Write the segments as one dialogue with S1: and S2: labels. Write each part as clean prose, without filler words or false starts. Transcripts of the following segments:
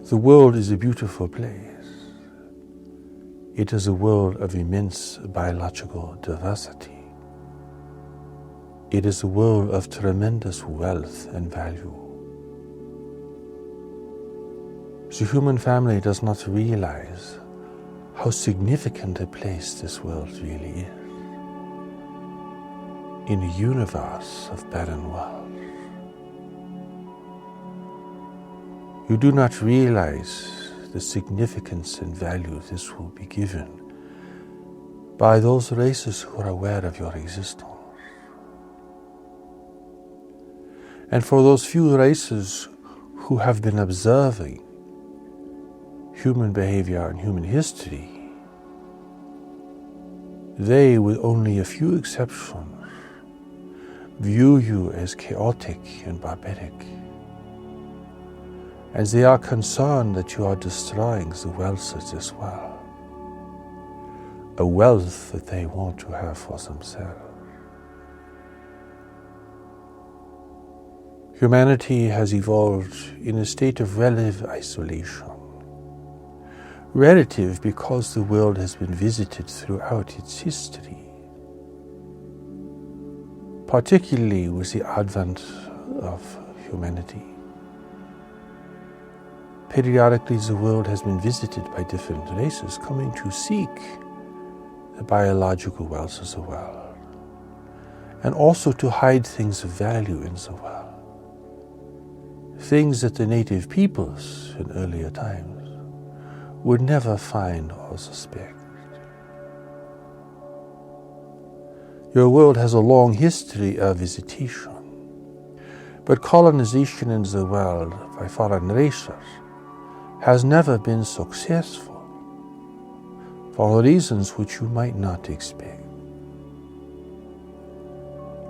S1: The world is a beautiful place. It is a world of immense biological diversity. It is a world of tremendous wealth and value. The human family does not realize how significant a place this world really is in a universe of barren worlds. You do not realize the significance and value this will be given by those races who are aware of your existence. And for those few races who have been observing human behavior and human history, they, with only a few exceptions, view you as chaotic and barbaric, as they are concerned that you are destroying the wealth of this world, a wealth that they want to have for themselves. Humanity has evolved in a state of relative isolation. Relative because the world has been visited throughout its history, particularly with the advent of humanity. Periodically, the world has been visited by different races coming to seek the biological wealth of the world, and also to hide things of value in the world, things that the native peoples in earlier times would never find or suspect. Your world has a long history of visitation, but colonization in the world by foreign races has never been successful for reasons which you might not expect.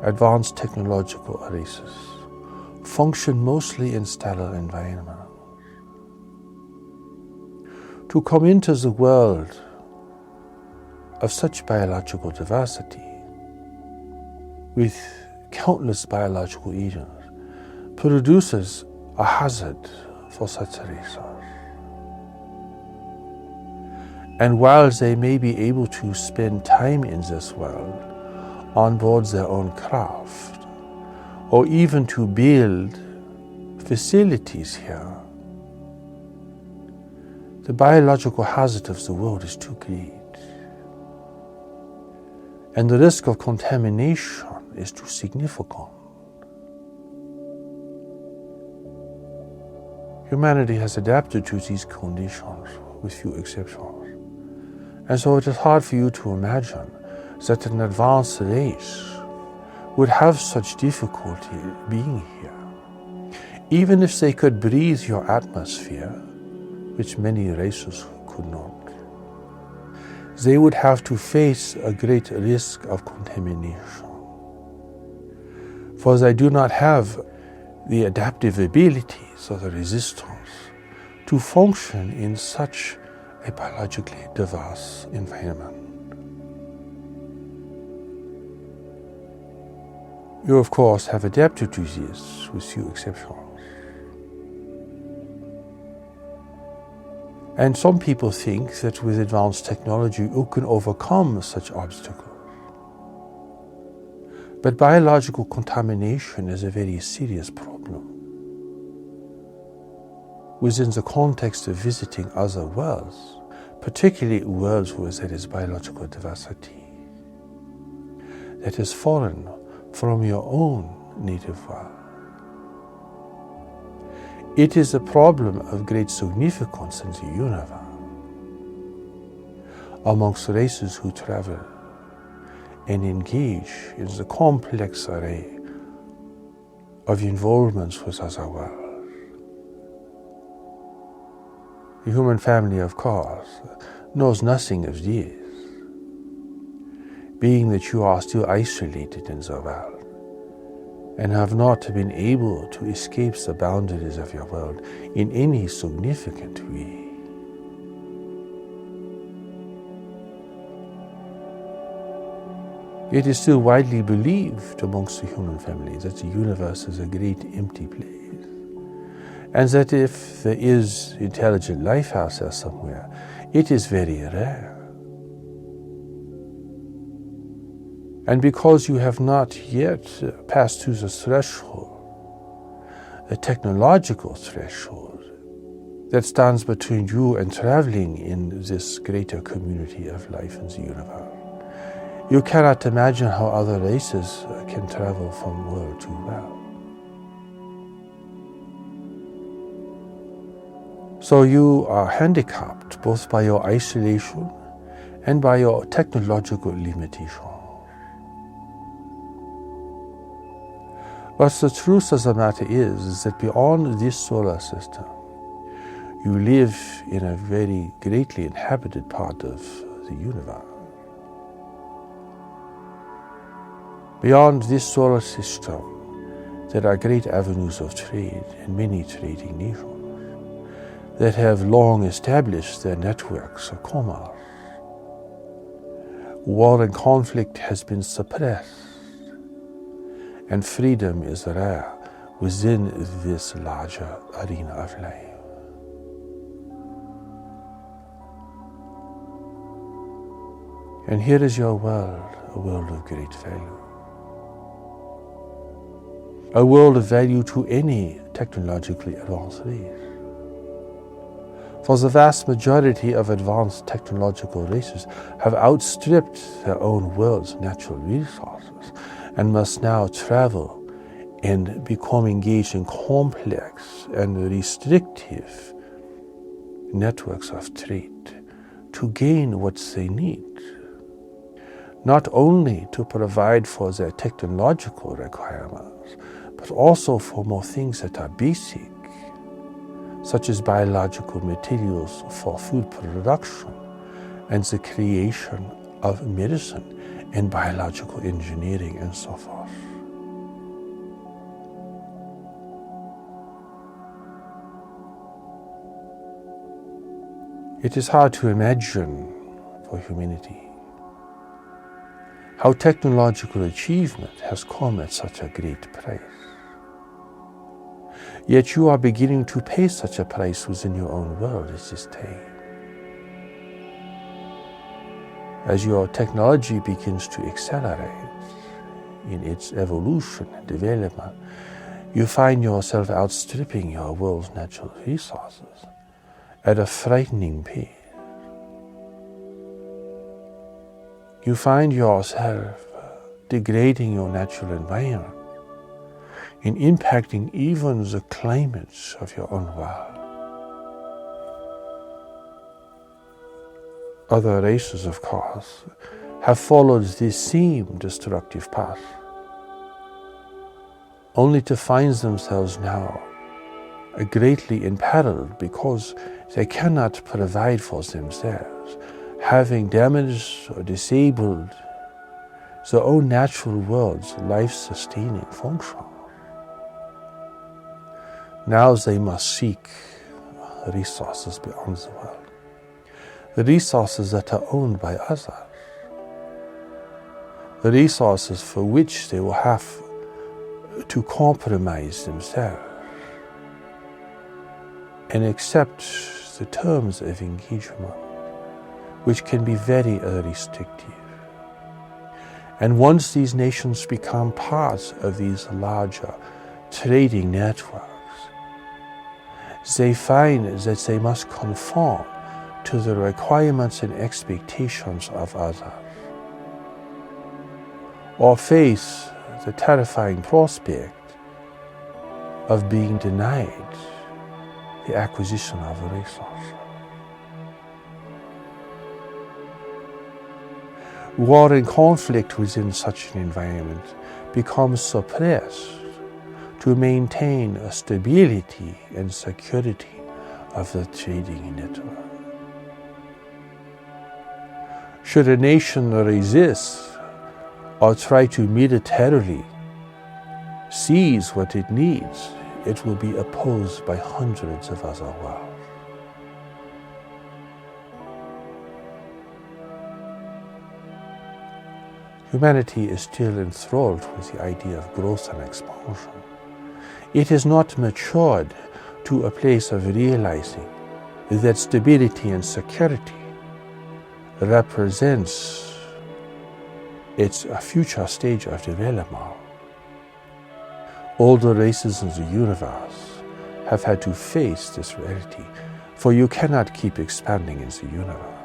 S1: Advanced technological races function mostly in stellar environments. To come into the world of such biological diversity with countless biological agents produces a hazard for such races. And while they may be able to spend time in this world on board their own craft, or even to build facilities here, the biological hazard of the world is too great, and the risk of contamination is too significant. Humanity has adapted to these conditions with few exceptions, and so it is hard for you to imagine that an advanced race would have such difficulty being here, even if they could breathe your atmosphere, which many races could not. They would have to face a great risk of contamination, for they do not have the adaptive abilities or the resistance to function in such a biologically diverse environment. You, of course, have adapted to this with few exceptions. And some people think that with advanced technology you can overcome such obstacles. But biological contamination is a very serious problem. Within the context of visiting other worlds, particularly worlds where there is biological diversity, that is foreign from your own native world. It is a problem of great significance in the universe amongst races who travel and engage in the complex array of involvements with other worlds. The human family, of course, knows nothing of this, being that you are still isolated in the world and have not been able to escape the boundaries of your world in any significant way. It is still widely believed amongst the human family that the universe is a great empty place, and that if there is intelligent life out there somewhere, it is very rare. And because you have not yet passed through the threshold, the technological threshold that stands between you and traveling in this greater community of life in the universe, you cannot imagine how other races can travel from world to world. So you are handicapped both by your isolation and by your technological limitation. But the truth of the matter is that beyond this solar system, you live in a very greatly inhabited part of the universe. Beyond this solar system, there are great avenues of trade and many trading nations that have long established their networks of commerce. War and conflict has been suppressed, and freedom is rare within this larger arena of life. And here is your world, a world of great value. A world of value to any technologically advanced race. For the vast majority of advanced technological races have outstripped their own world's natural resources and must now travel and become engaged in complex and restrictive networks of trade to gain what they need, not only to provide for their technological requirements, but also for more things that are basic, such as biological materials for food production and the creation of medicine and biological engineering and so forth. It is hard to imagine for humanity how technological achievement has come at such a great price. Yet you are beginning to pay such a price within your own world at this time. As your technology begins to accelerate in its evolution and development, you find yourself outstripping your world's natural resources at a frightening pace. You find yourself degrading your natural environment and impacting even the climates of your own world. Other races, of course, have followed this same destructive path, only to find themselves now greatly imperiled because they cannot provide for themselves, having damaged or disabled their own natural world's life-sustaining function. Now they must seek resources beyond the world, the resources that are owned by others, the resources for which they will have to compromise themselves and accept the terms of engagement, which can be very restrictive. And once these nations become parts of these larger trading networks, they find that they must conform to the requirements and expectations of others, or face the terrifying prospect of being denied the acquisition of a resource. War and conflict within such an environment becomes suppressed to maintain a stability and security of the trading network. Should a nation resist or try to militarily seize what it needs, it will be opposed by hundreds of other worlds. Humanity is still enthralled with the idea of growth and expansion. It has not matured to a place of realizing that stability and security represents its a future stage of development. All the races in the universe have had to face this reality, for you cannot keep expanding in the universe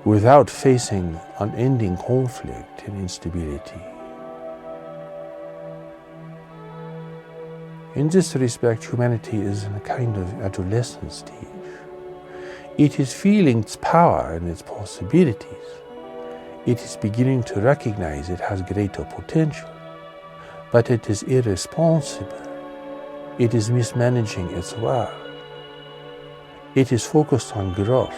S1: without facing unending conflict and instability. In this respect, humanity is in a kind of adolescent stage. It is feeling its power and its possibilities. It is beginning to recognize it has greater potential, but it is irresponsible. It is mismanaging its world. It is focused on growth,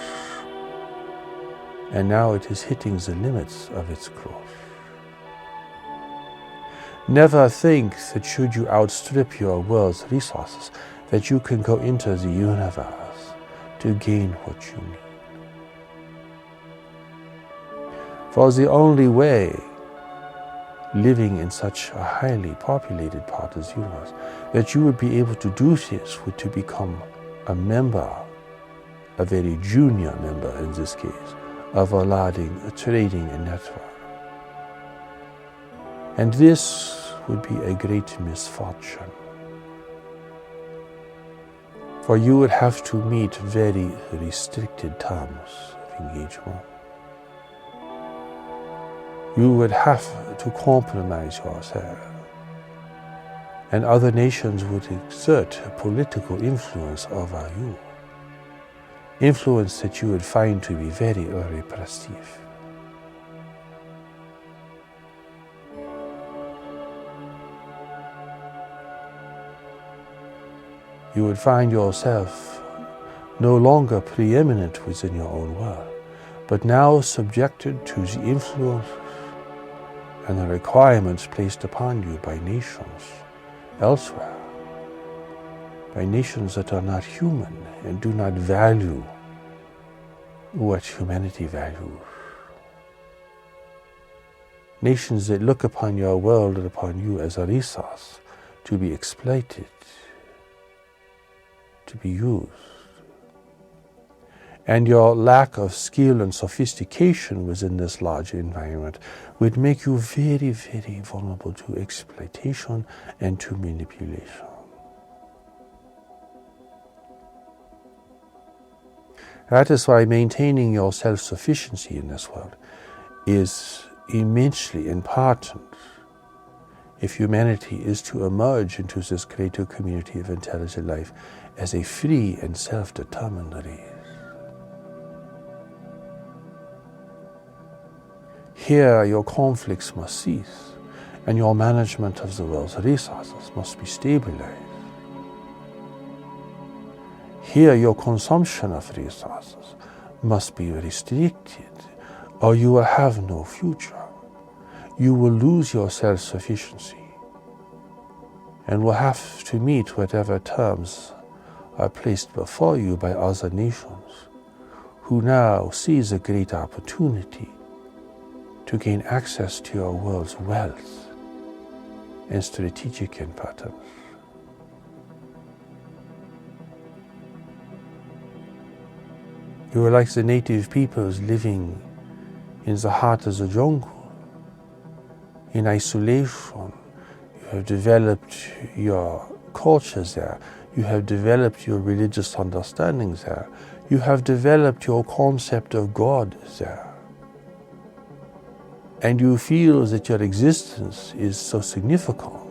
S1: and now it is hitting the limits of its growth. Never think that should you outstrip your world's resources, that you can go into the universe to gain what you need. For the only way living in such a highly populated part of the universe that you would be able to do this would to become a member, a very junior member in this case, of a trading network. And this would be a great misfortune. For you would have to meet very restricted terms of engagement. You would have to compromise yourself. And other nations would exert political influence over you. Influence that you would find to be very repressive. You would find yourself no longer preeminent within your own world, but now subjected to the influence and the requirements placed upon you by nations elsewhere, by nations that are not human and do not value what humanity values. Nations that look upon your world and upon you as a resource to be exploited, to be used. And your lack of skill and sophistication within this large environment would make you very, very vulnerable to exploitation and to manipulation. That is why maintaining your self-sufficiency in this world is immensely important if humanity is to emerge into this greater community of intelligent life as a free and self-determined race. Here your conflicts must cease, and your management of the world's resources must be stabilized. Here your consumption of resources must be restricted, or you will have no future. You will lose your self-sufficiency and will have to meet whatever terms are placed before you by other nations who now seize a great opportunity to gain access to your world's wealth and strategic importance. You are like the native peoples living in the heart of the jungle, in isolation. You have developed your cultures there. You have developed your religious understandings there. You have developed your concept of God there. And you feel that your existence is so significant.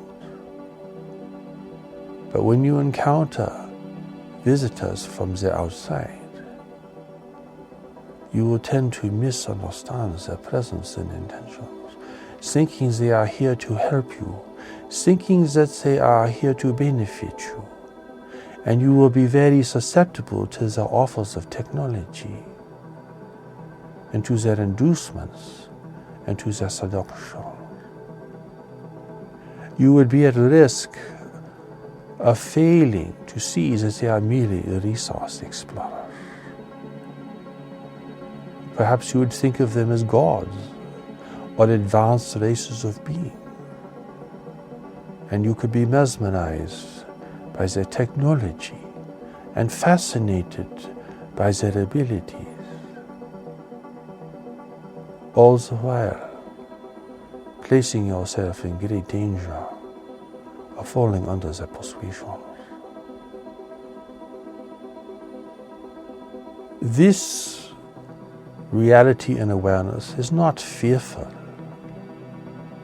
S1: But when you encounter visitors from the outside, you will tend to misunderstand their presence and intentions, thinking they are here to help you, thinking that they are here to benefit you. And you will be very susceptible to their offers of technology and to their inducements and to their seduction. You would be at risk of failing to see that they are merely resource explorers. Perhaps you would think of them as gods or advanced races of beings. And you could be mesmerized by their technology and fascinated by their abilities, all the while placing yourself in great danger of falling under their persuasion. This reality and awareness is not fearful.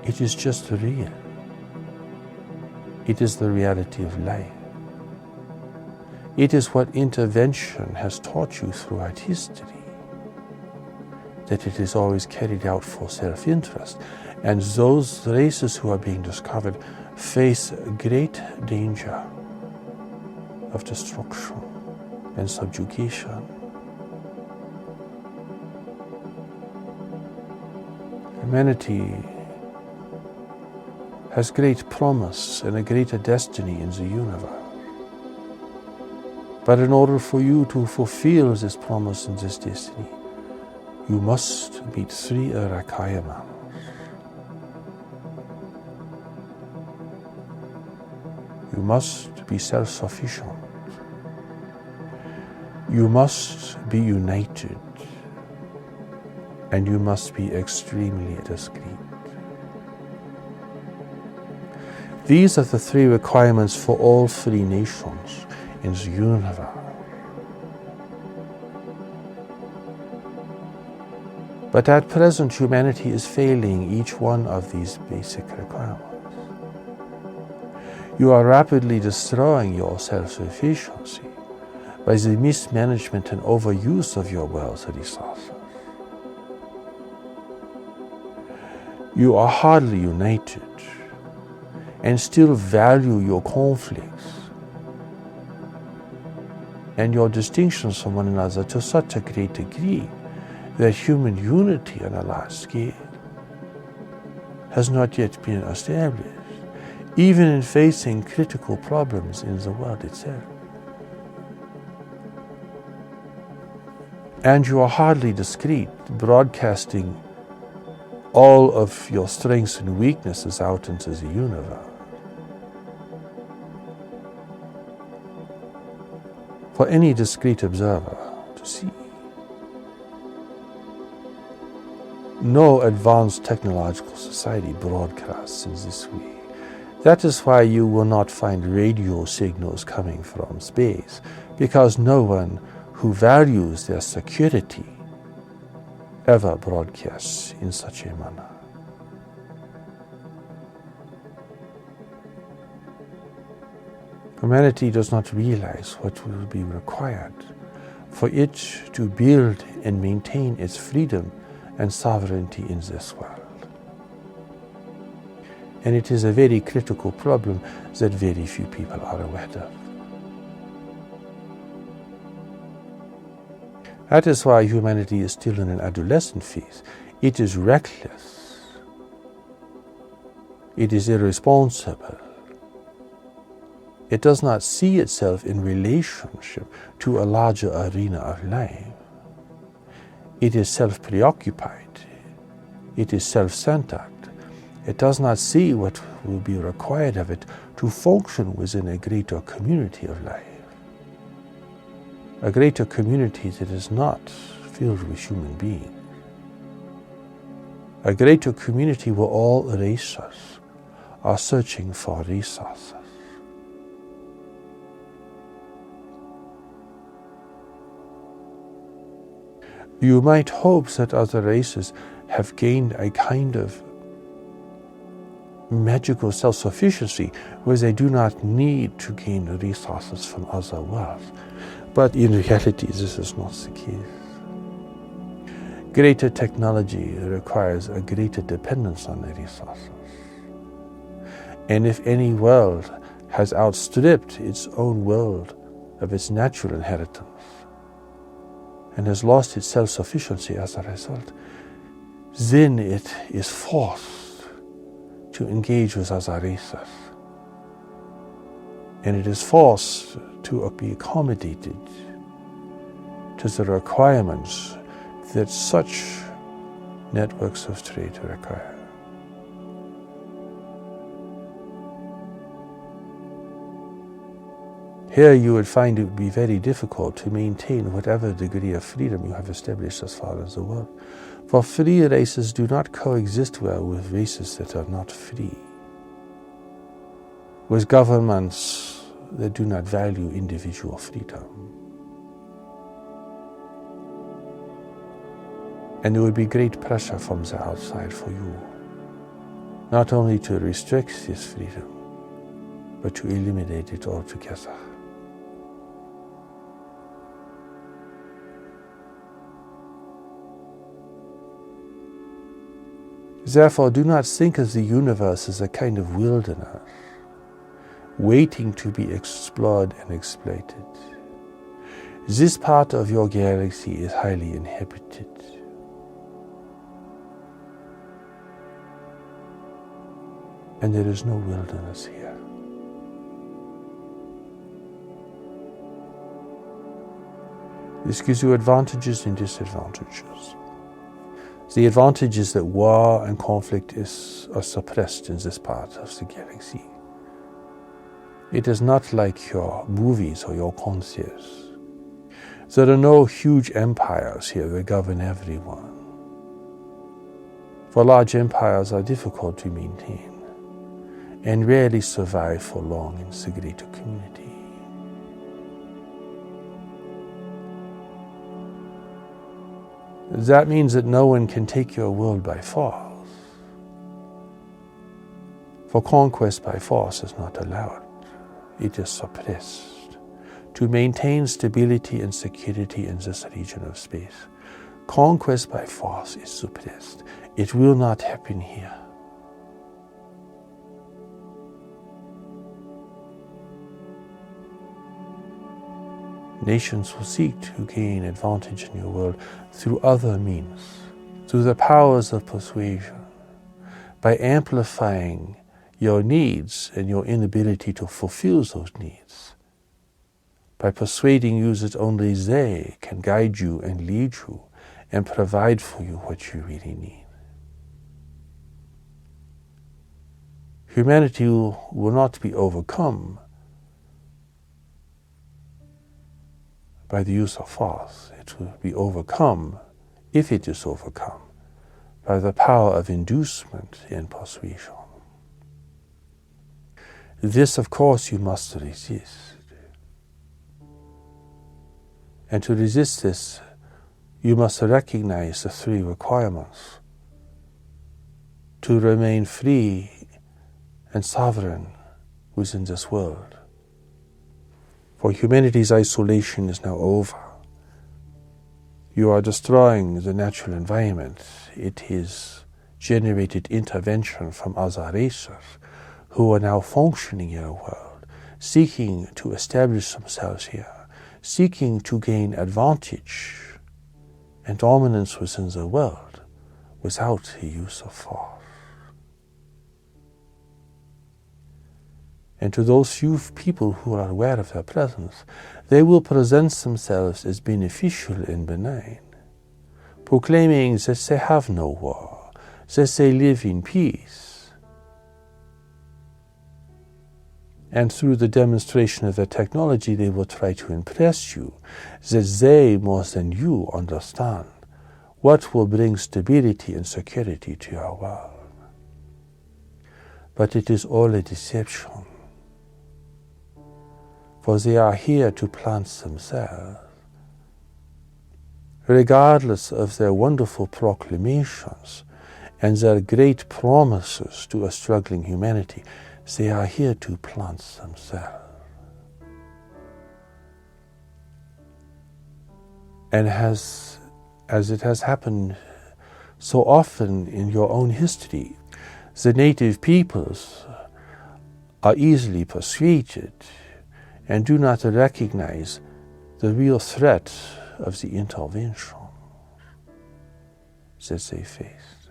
S1: It is just real. It is the reality of life. It is what intervention has taught you throughout history, that it is always carried out for self-interest, and those races who are being discovered face great danger of destruction and subjugation. Humanity has great promise and a greater destiny in the universe. But in order for you to fulfill this promise and this destiny, you must meet three requirements. You must be self-sufficient. You must be united. And you must be extremely discreet. These are the three requirements for all three nations in the universe. But at present, humanity is failing each one of these basic requirements. You are rapidly destroying your self-sufficiency by the mismanagement and overuse of your world's resources. You are hardly united and still value your conflicts and your distinctions from one another to such a great degree that human unity on a large scale has not yet been established, even in facing critical problems in the world itself. And you are hardly discreet, broadcasting all of your strengths and weaknesses out into the universe. For any discreet observer to see. No advanced technological society broadcasts in this way. That is why you will not find radio signals coming from space, because no one who values their security ever broadcasts in such a manner. Humanity does not realize what will be required for it to build and maintain its freedom and sovereignty in this world. And it is a very critical problem that very few people are aware of. That is why humanity is still in an adolescent phase. It is reckless. It is irresponsible. It does not see itself in relationship to a larger arena of life. It is self-preoccupied. It is self-centered. It does not see what will be required of it to function within a greater community of life. A greater community that is not filled with human beings. A greater community where all races are searching for resources. You might hope that other races have gained a kind of magical self-sufficiency where they do not need to gain resources from other worlds. But in reality, this is not the case. Greater technology requires a greater dependence on the resources. And if any world has outstripped its own world of its natural inheritance and has lost its self-sufficiency as a result, then it is forced to engage with other races. And it is forced to be accommodated to the requirements that such networks of trade require. Here you would find it would be very difficult to maintain whatever degree of freedom you have established as far as the world. For free races do not coexist well with races that are not free, with governments that do not value individual freedom. And there would be great pressure from the outside for you, not only to restrict this freedom, but to eliminate it altogether. Therefore, do not think of the universe as a kind of wilderness, waiting to be explored and exploited. This part of your galaxy is highly inhabited. And there is no wilderness here. This gives you advantages and disadvantages. The advantage is that war and conflict are suppressed in this part of the galaxy. It is not like your movies or your concerts. There are no huge empires here that govern everyone. For large empires are difficult to maintain and rarely survive for long in the greater community. That means that no one can take your world by force. For conquest by force is not allowed. It is suppressed. To maintain stability and security in this region of space, conquest by force is suppressed. It will not happen here. Nations will seek to gain advantage in your world through other means, through the powers of persuasion, by amplifying your needs and your inability to fulfill those needs, by persuading you that only they can guide you and lead you and provide for you what you really need. Humanity will not be overcome by the use of force. It will be overcome, if it is overcome, by the power of inducement and persuasion. This, of course, you must resist. And to resist this, you must recognize the three requirements to remain free and sovereign within this world. For humanity's isolation is now over. You are destroying the natural environment. It is generated intervention from other races who are now functioning in our world, seeking to establish themselves here, seeking to gain advantage and dominance within the world without the use of force. And to those few people who are aware of their presence, they will present themselves as beneficial and benign, proclaiming that they have no war, that they live in peace. And through the demonstration of their technology, they will try to impress you that they, more than you, understand what will bring stability and security to your world. But it is all a deception. For they are here to plant themselves. Regardless of their wonderful proclamations and their great promises to a struggling humanity, they are here to plant themselves. And as it has happened so often in your own history, the native peoples are easily persuaded and do not recognize the real threat of the intervention that they faced.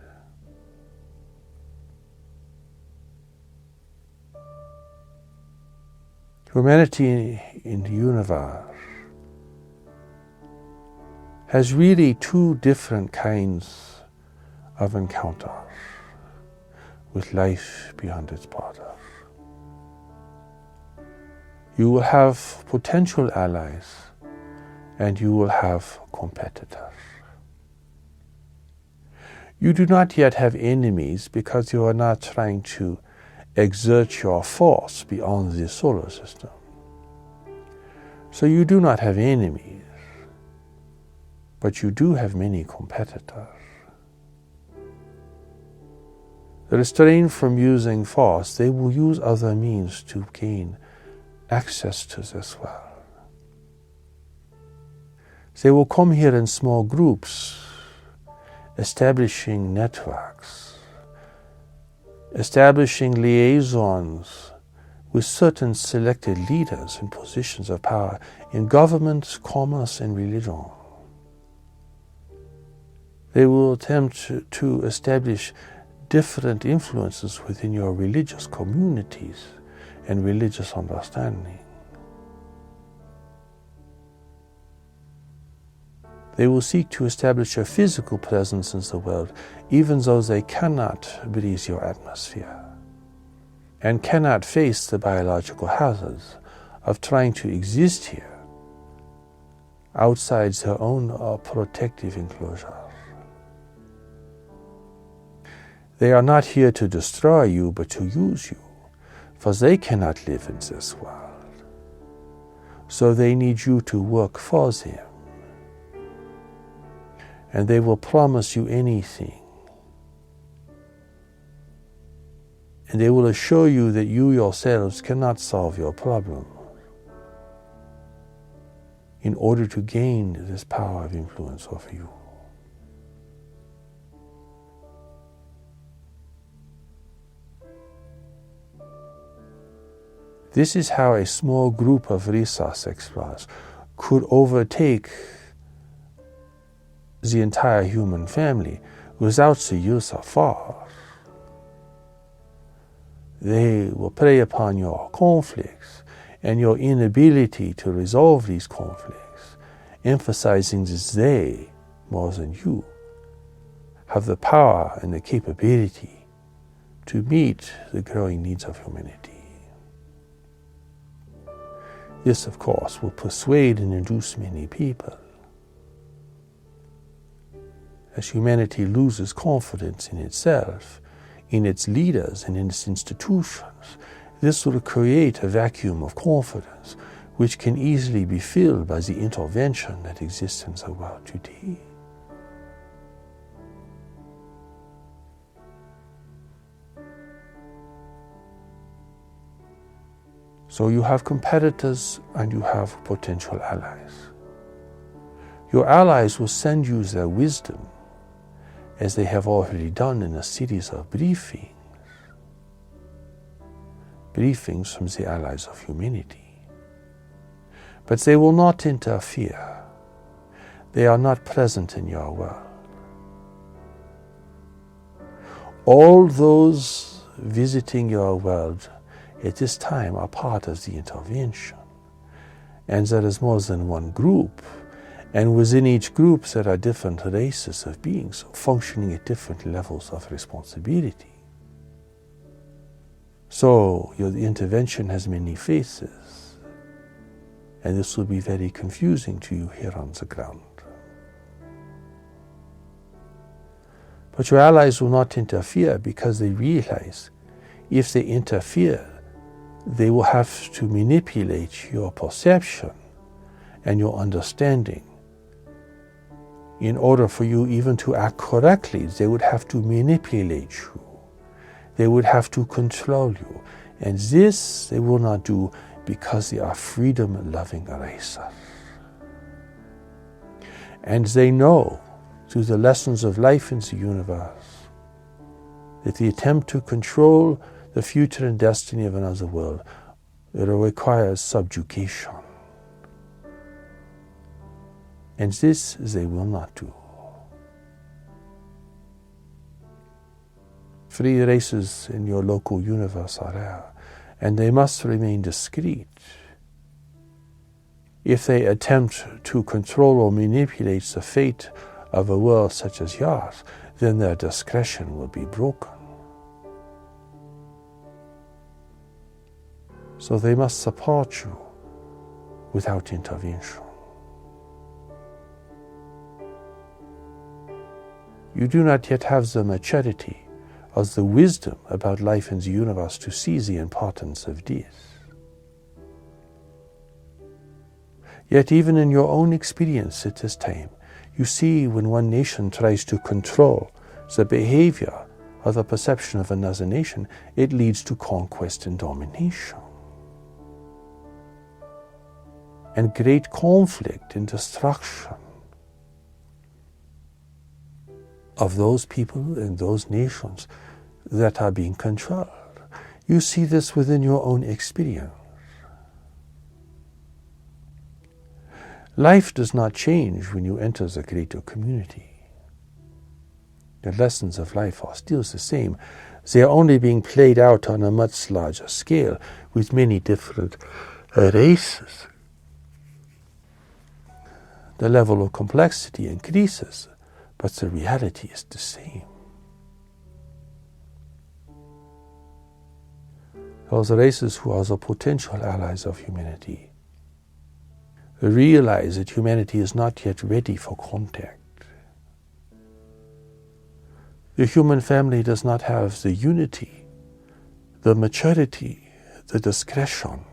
S1: Humanity in the universe has really two different kinds of encounters with life beyond its borders. You will have potential allies, and you will have competitors. You do not yet have enemies because you are not trying to exert your force beyond the solar system. So you do not have enemies, but you do have many competitors. Restrained from using force, they will use other means to gain access to this world. They will come here in small groups, establishing networks, establishing liaisons with certain selected leaders in positions of power in government, commerce, and religion. They will attempt to establish different influences within your religious communities and religious understanding. They will seek to establish a physical presence in the world, even though they cannot breathe your atmosphere and cannot face the biological hazards of trying to exist here outside their own protective enclosures. They are not here to destroy you, but to use you, for they cannot live in this world. So they need you to work for them. And they will promise you anything. And they will assure you that you yourselves cannot solve your problem in order to gain this power of influence over you. This is how a small group of resource explorers could overtake the entire human family without the use of force. They will prey upon your conflicts and your inability to resolve these conflicts, emphasizing that they, more than you, have the power and the capability to meet the growing needs of humanity. This, of course, will persuade and induce many people. As humanity loses confidence in itself, in its leaders, and in its institutions, this will create a vacuum of confidence which can easily be filled by the intervention that exists in the world today. So you have competitors and you have potential allies. Your allies will send you their wisdom, as they have already done in a series of briefings from the allies of humanity. But they will not interfere. They are not present in your world. All those visiting your world at this time are part of the intervention. And there is more than one group. And within each group there are different races of beings functioning at different levels of responsibility. So your intervention has many faces. And this will be very confusing to you here on the ground. But your allies will not interfere because they realize if they interfere, they will have to manipulate your perception and your understanding. In order for you even to act correctly, they would have to manipulate you. They would have to control you. And this they will not do because they are freedom-loving races. And they know, through the lessons of life in the universe, that the attempt to control the future and destiny of another world, it requires subjugation. And this they will not do. Free races in your local universe are rare, and they must remain discreet. If they attempt to control or manipulate the fate of a world such as yours, then their discretion will be broken. so they must support you without intervention. You do not yet have the maturity or the wisdom about life in the universe to see the importance of this. Yet even in your own experience at this time, you see when one nation tries to control the behavior or the perception of another nation, it leads to conquest and domination. And great conflict and destruction of those people and those nations that are being controlled. You see this within your own experience. Life does not change when you enter the greater community. The lessons of life are still the same. They are only being played out on a much larger scale with many different races. The level of complexity increases, but the reality is the same. Those races who are the potential allies of humanity realize that humanity is not yet ready for contact. The human family does not have the unity, the maturity, the discretion,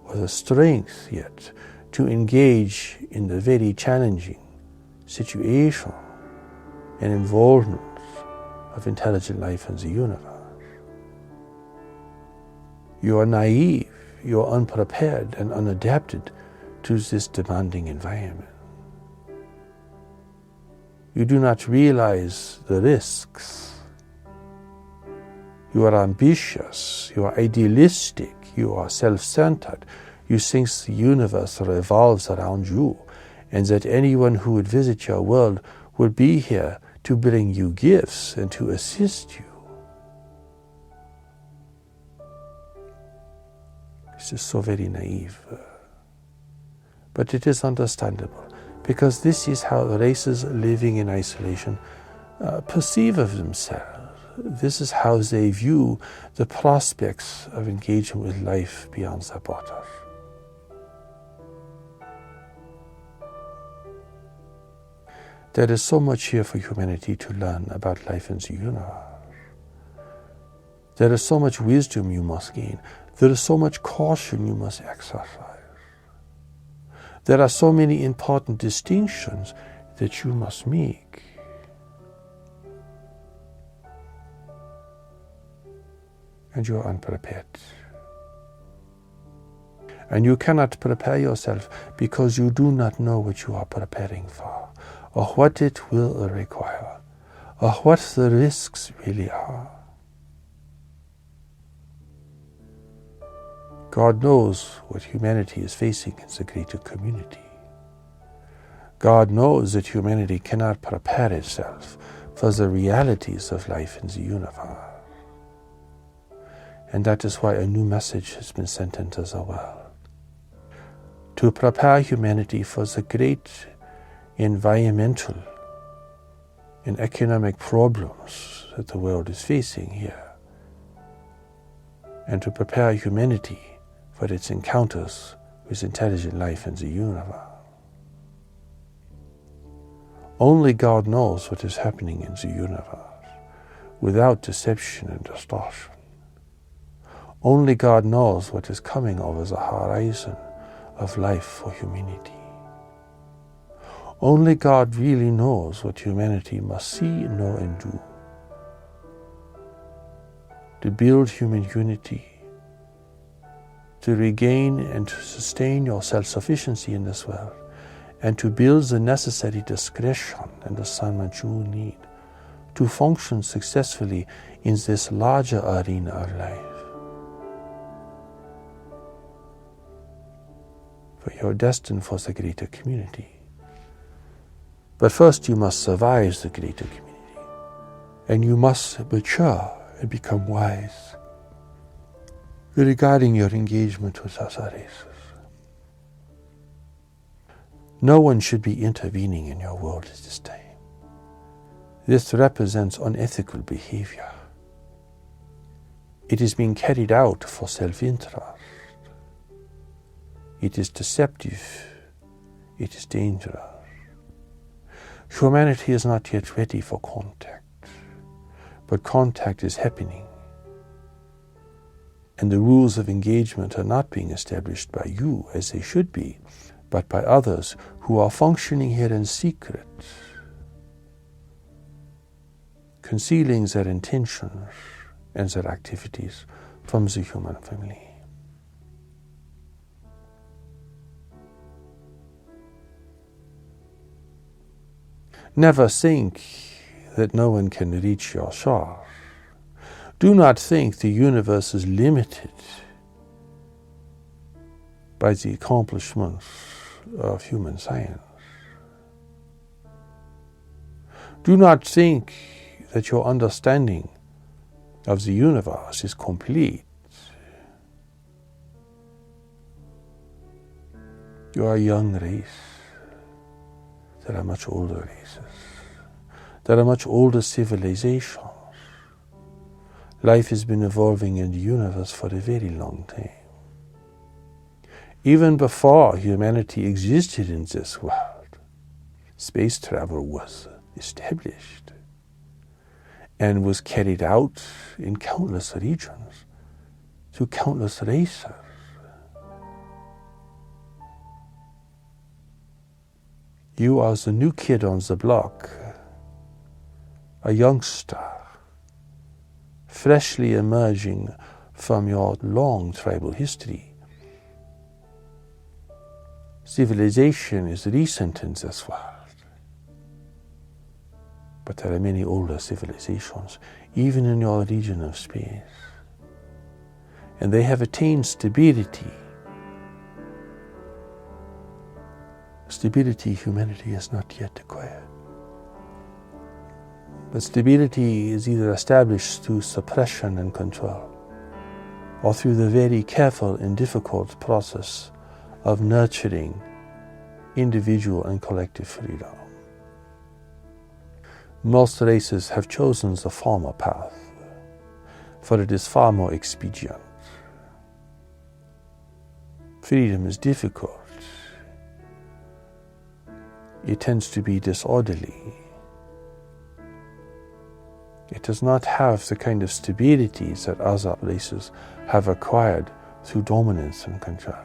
S1: or the strength yet to engage in the very challenging situation and involvement of intelligent life in the universe. You are naive, you are unprepared and unadapted to this demanding environment. You do not realize the risks. You are ambitious, you are idealistic, you are self-centered. You think the universe revolves around you and that anyone who would visit your world would be here to bring you gifts and to assist you. This is so very naive. But it is understandable, because this is how races living in isolation perceive of themselves. This is how they view the prospects of engagement with life beyond their borders. There is so much here for humanity to learn about life in the universe. There is so much wisdom you must gain. There is so much caution you must exercise. There are so many important distinctions that you must make. And you are unprepared. And you cannot prepare yourself because you do not know what you are preparing for, or what it will require, or what the risks really are. God knows what humanity is facing in the greater community. God knows that humanity cannot prepare itself for the realities of life in the universe. And that is why a new message has been sent into the world. To prepare humanity for the great environmental and economic problems that the world is facing here. And to prepare humanity for its encounters with intelligent life in the universe. Only God knows what is happening in the universe, without deception and distortion. Only God knows what is coming over the horizon of life for humanity. Only God really knows what humanity must see, know, and do to build human unity, to regain and to sustain your self-sufficiency in this world, and to build the necessary discretion and discernment you need to function successfully in this larger arena of life. For you are destined for the greater community. But first you must survive the greater community, and you must mature and become wise regarding your engagement with other races. No one should be intervening in your world at this time. This represents unethical behavior. It is being carried out for self-interest. It is deceptive. It is dangerous. Humanity is not yet ready for contact, but contact is happening. And the rules of engagement are not being established by you as they should be, but by others who are functioning here in secret, concealing their intentions and their activities from the human family. Never think that no one can reach your shore. Do not think the universe is limited by the accomplishments of human science. Do not think that your understanding of the universe is complete. You are a young race. There are much older races. There are much older civilizations. Life has been evolving in the universe for a very long time. Even before humanity existed in this world, space travel was established and was carried out in countless regions to countless races. You are the new kid on the block, a youngster, freshly emerging from your long tribal history. Civilization is recent in this world, but there are many older civilizations, even in your region of space, and they have attained stability. Stability humanity has not yet acquired. But stability is either established through suppression and control, or through the very careful and difficult process of nurturing individual and collective freedom. Most races have chosen the former path, for it is far more expedient. Freedom is difficult. It tends to be disorderly. It does not have the kind of stability that other races have acquired through dominance and control.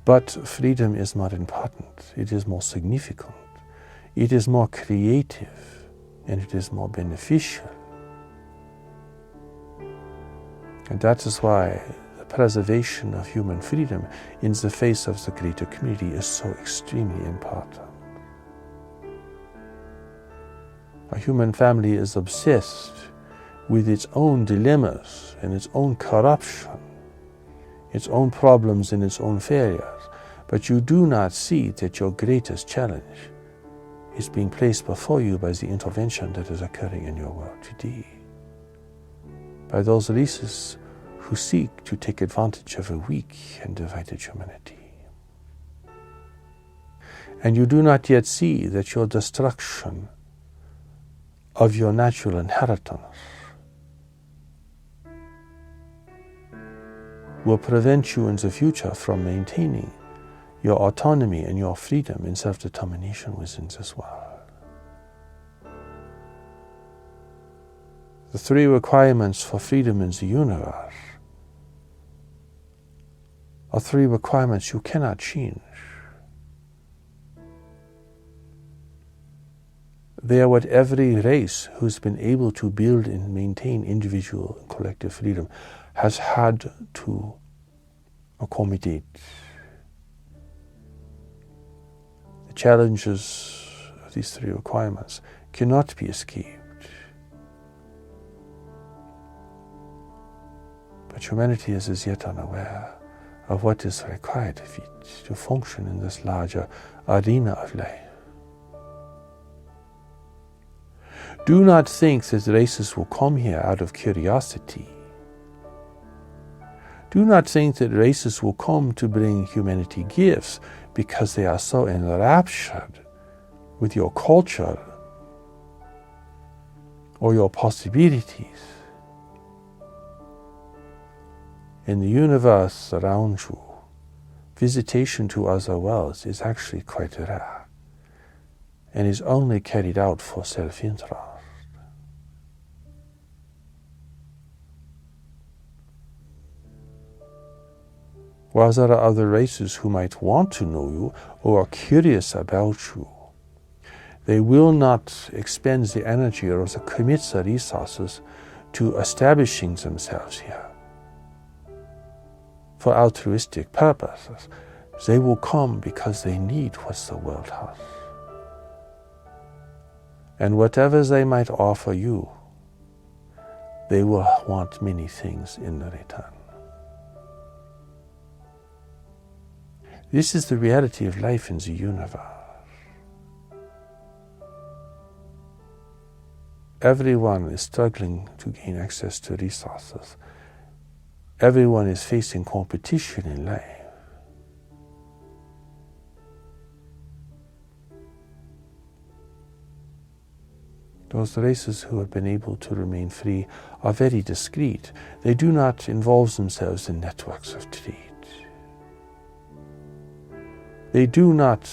S1: But freedom is not important. It is more significant. It is more creative, and it is more beneficial. And that is why the preservation of human freedom in the face of the greater community is so extremely important. A human family is obsessed with its own dilemmas and its own corruption, its own problems and its own failures, but you do not see that your greatest challenge is being placed before you by the intervention that is occurring in your world today, by those races who seek to take advantage of a weak and divided humanity. And you do not yet see that your destruction of your natural inheritance will prevent you in the future from maintaining your autonomy and your freedom and self-determination within this world. The three requirements for freedom in the universe are three requirements you cannot change. They are what every race who's been able to build and maintain individual and collective freedom has had to accommodate. The challenges of these three requirements cannot be escaped. But humanity is as yet unaware of what is required of it to function in this larger arena of life. Do not think that races will come here out of curiosity. Do not think that races will come to bring humanity gifts because they are so enraptured with your culture or your possibilities. In the universe around you, visitation to other worlds is actually quite rare and is only carried out for self-interest. While there are other races who might want to know you or are curious about you, they will not expend the energy or commit the resources to establishing themselves here for altruistic purposes. They will come because they need what the world has. And whatever they might offer you, they will want many things in return. This is the reality of life in the universe. Everyone is struggling to gain access to resources. Everyone is facing competition in life. Those races who have been able to remain free are very discreet. They do not involve themselves in networks of trade. They do not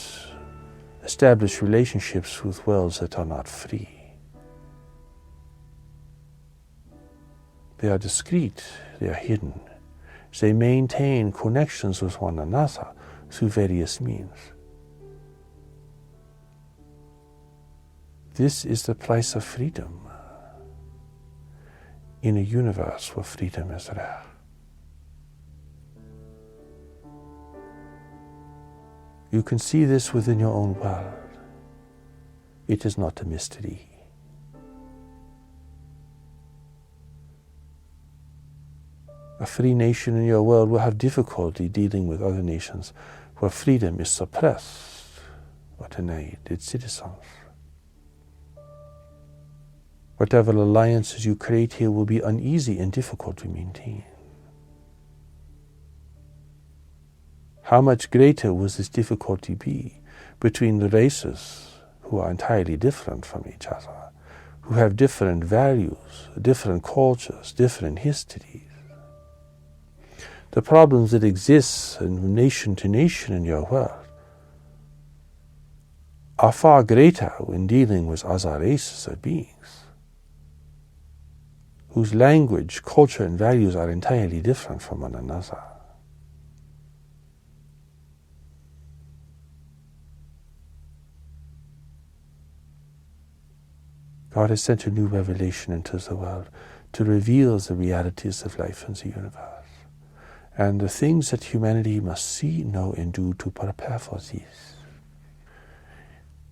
S1: establish relationships with worlds that are not free. They are discreet, they are hidden. They maintain connections with one another through various means. This is the price of freedom in a universe where freedom is rare. You can see this within your own world. It is not a mystery. A free nation in your world will have difficulty dealing with other nations where freedom is suppressed or denied its citizens. Whatever alliances you create here will be uneasy and difficult to maintain. How much greater will this difficulty be between the races who are entirely different from each other, who have different values, different cultures, different histories? The problems that exist from nation to nation in your world are far greater when dealing with other races or beings whose language, culture, and values are entirely different from one another. God has sent a new revelation into the world to reveal the realities of life in the universe and the things that humanity must see, know, and do to prepare for these.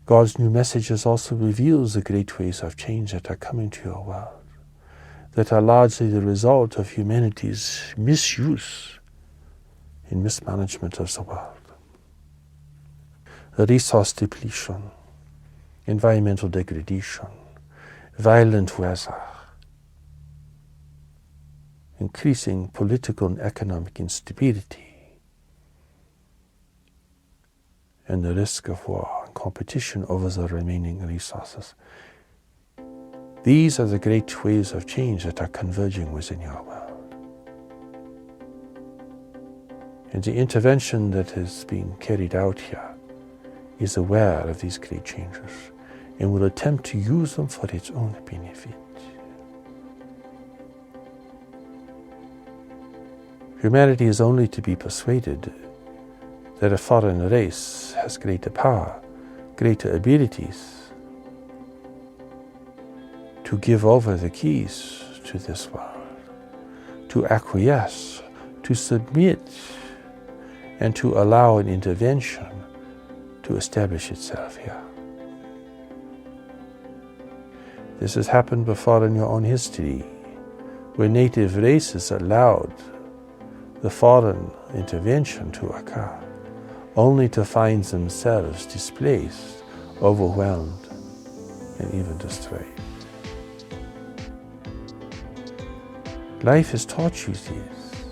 S1: God's new messages also reveals the great ways of change that are coming to your world, that are largely the result of humanity's misuse and mismanagement of the world. The resource depletion, environmental degradation, violent weather, increasing political and economic instability, and the risk of war and competition over the remaining resources. These are the great waves of change that are converging within your world. And the intervention that is being carried out here is aware of these great changes and will attempt to use them for its own benefit. Humanity is only to be persuaded that a foreign race has greater power, greater abilities to give over the keys to this world, to acquiesce, to submit, and to allow an intervention to establish itself here. This has happened before in your own history, where native races allowed the foreign intervention to occur, only to find themselves displaced, overwhelmed, and even destroyed. Life has taught you this.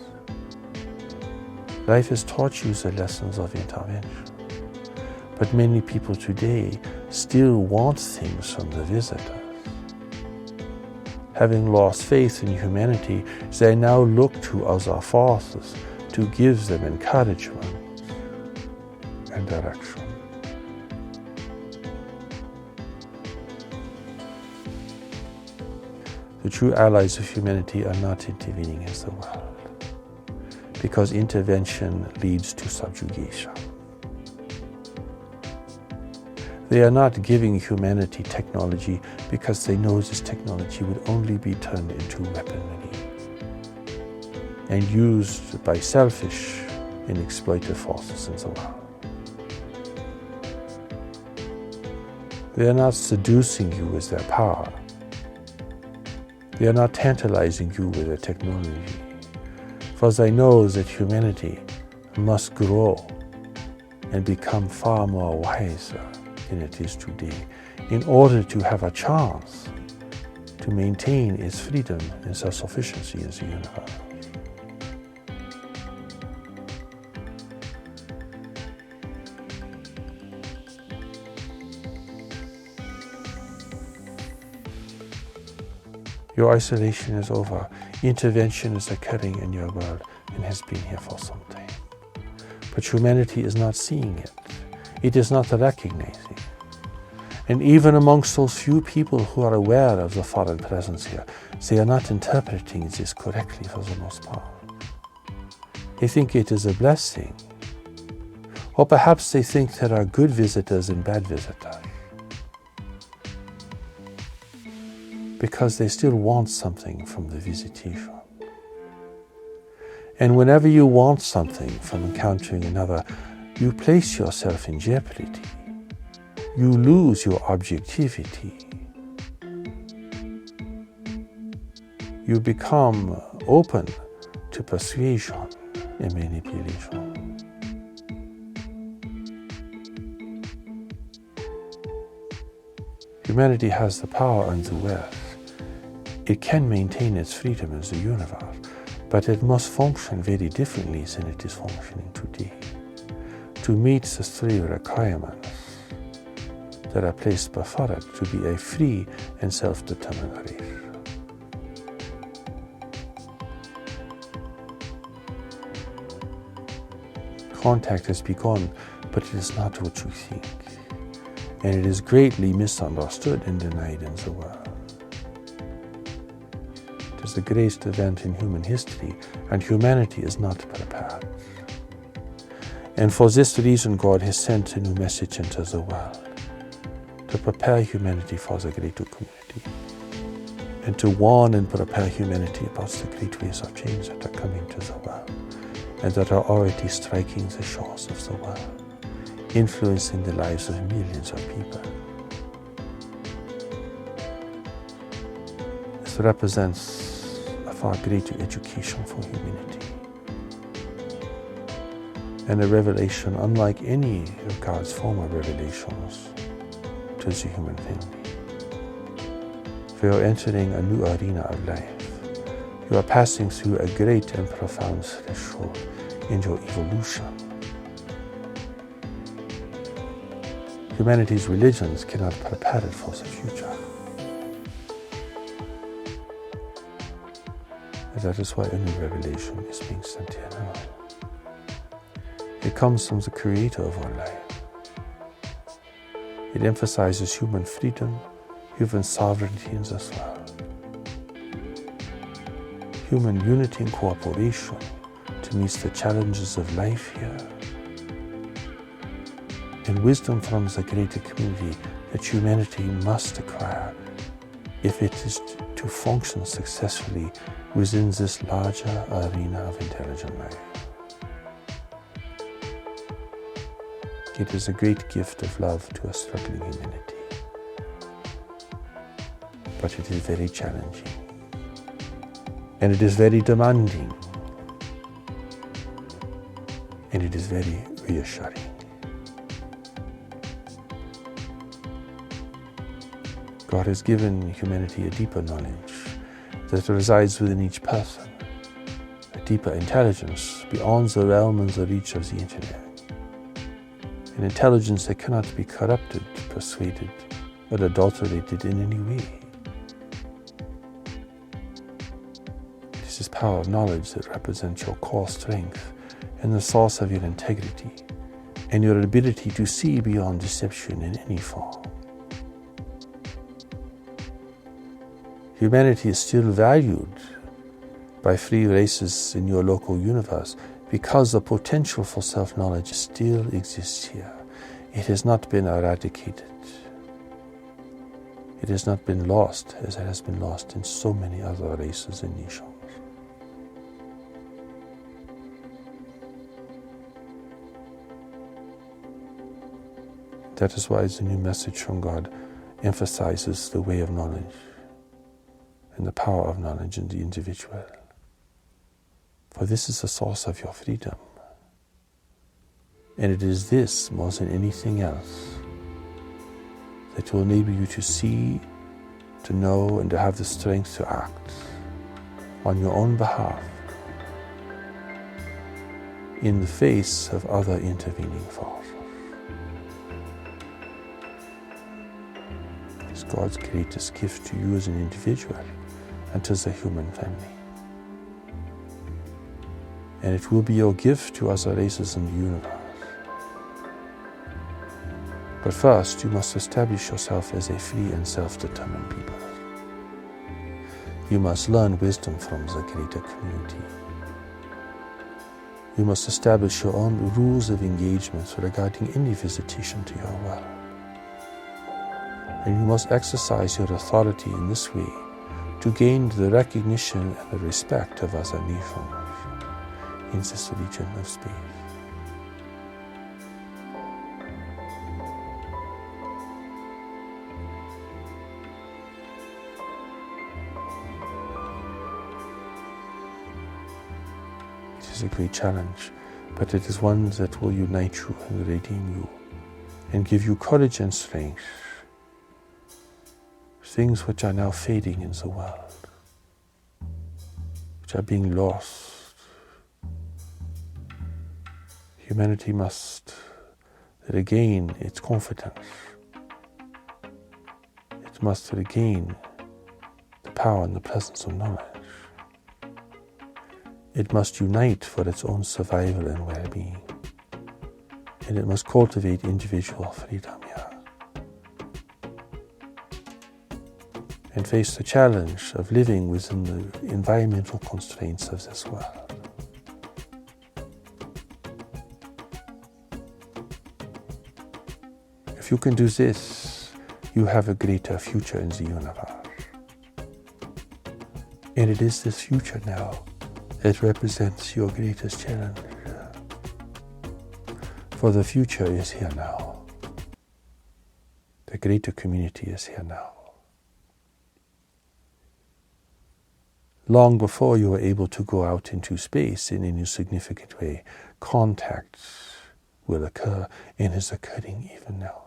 S1: Life has taught you the lessons of intervention. But many people today still want things from the visitors, having lost faith in humanity, they now look to other forces to give them encouragement and direction. The true allies of humanity are not intervening in the world, because intervention leads to subjugation. They are not giving humanity technology because they know this technology would only be turned into weaponry and used by selfish and exploitive forces in the world. They are not seducing you with their power. They are not tantalizing you with their technology, for they know that humanity must grow and become far more wiser than it is today in order to have a chance to maintain its freedom and self-sufficiency in the universe. Your isolation is over. Intervention is occurring in your world and has been here for some time. But humanity is not seeing it. It is not recognizing. And even amongst those few people who are aware of the foreign presence here, they are not interpreting this correctly for the most part. They think it is a blessing. Or perhaps they think there are good visitors and bad visitors, because they still want something from the visitation. And whenever you want something from encountering another, you place yourself in jeopardy. You lose your objectivity. You become open to persuasion and manipulation. Humanity has the power and the wealth. It can maintain its freedom in the universe, but it must function very differently than it is functioning today to meet the three requirements that are placed before it to be a free and self-determined race. Contact has begun, but it is not what you think, and it is greatly misunderstood and denied in the world. It is the greatest event in human history, and humanity is not prepared. And for this reason, God has sent a new message into the world to prepare humanity for the greater community, and to warn and prepare humanity about the great waves of change that are coming to the world, and that are already striking the shores of the world, influencing the lives of millions of people. This represents a far greater education for humanity, and a revelation unlike any of God's former revelations to the human family. We are entering a new arena of life. You are passing through a great and profound threshold in your evolution. Humanity's religions cannot prepare it for the future. And that is why a new revelation is being sent here now. It comes from the Creator of our life. It emphasizes human freedom, human sovereignty in this world, human unity and cooperation to meet the challenges of life here, and wisdom from the greater community that humanity must acquire if it is to function successfully within this larger arena of intelligent life. It is a great gift of love to a struggling humanity, but it is very challenging, and it is very demanding, and it is very reassuring. God has given humanity a deeper knowledge that resides within each person, a deeper intelligence beyond the realm and the reach of the intellect, an intelligence that cannot be corrupted, persuaded, or adulterated in any way. is this power of knowledge that represents your core strength and the source of your integrity and your ability to see beyond deception in any form. Humanity is still valued by free races in your local universe because the potential for self-knowledge still exists here. It has not been eradicated. It has not been lost as it has been lost in so many other races and nations. That is why the new message from God emphasizes the way of knowledge and the power of knowledge in the individual. For this is the source of your freedom. And it is this, more than anything else, that will enable you to see, to know, and to have the strength to act on your own behalf in the face of other intervening forces. It's God's greatest gift to you as an individual and to the human family. And it will be your gift to other races in the universe. But first, you must establish yourself as a free and self-determined people. You must learn wisdom from the greater community. You must establish your own rules of engagement regarding any visitation to your world. And you must exercise your authority in this way to gain the recognition and the respect of other nations in this region of space. It is a great challenge, but it is one that will unite you and redeem you and give you courage and strength, things which are now fading in the world, which are being lost. Humanity must regain its confidence. It must regain the power and the presence of knowledge. It must unite for its own survival and well-being. And it must cultivate individual freedom here. And face the challenge of living within the environmental constraints of this world. If you can do this, you have a greater future in the universe. And it is this future now that represents your greatest challenge. For the future is here now. The greater community is here now. Long before you are able to go out into space in any significant way, contact will occur and is occurring even now.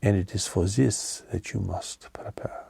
S1: And it is for this that you must prepare.